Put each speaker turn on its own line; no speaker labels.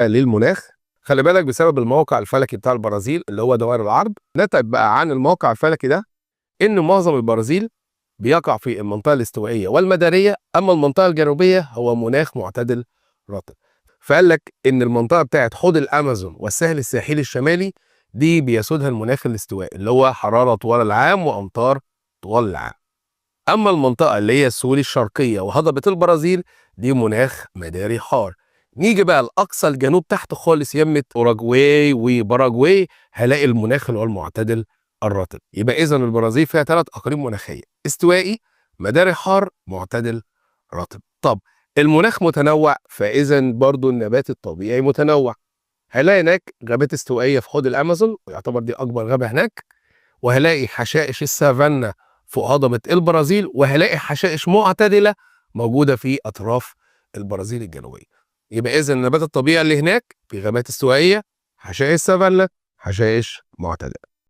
للمناخ. خلي بالك بسبب الموقع الفلكي بتاع البرازيل اللي هو دوائر العرض، نتج بقى عن الموقع الفلكي ده ان معظم البرازيل بيقع في المنطقه الاستوائيه والمداريه، اما المنطقه الجنوبيه هو مناخ معتدل رطب. فقال لك ان المنطقه بتاعت حوض الامازون والساحل الساحلي الشمالي دي بيسودها المناخ الاستوائي اللي هو حراره طوال العام وامطار طوال العام. اما المنطقه اللي هي السهول الشرقيه وهضبه البرازيل دي مناخ مداري حار. نيجي بقى لاقصى الجنوب تحت خالص يمه اوروجواي وباراجواي، هلاقي المناخ اللي هو المعتدل الرطب. يبقى اذا البرازيل فيها 3 اقاليم مناخيه: استوائي، مداري حار، معتدل رطب. طب المناخ متنوع، فاذا برضو النبات الطبيعي متنوع. هلاقي هناك غابات استوائيه في حوض الامازون ويعتبر دي اكبر غابه هناك، وهلاقي حشائش السافانا فوق هضبة البرازيل، وهلاقي حشائش معتدلة موجودة في أطراف البرازيل الجنوبية. يبقى إذا النبات الطبيعي اللي هناك في غابات استوائية، حشائش سافانا، حشائش معتدلة.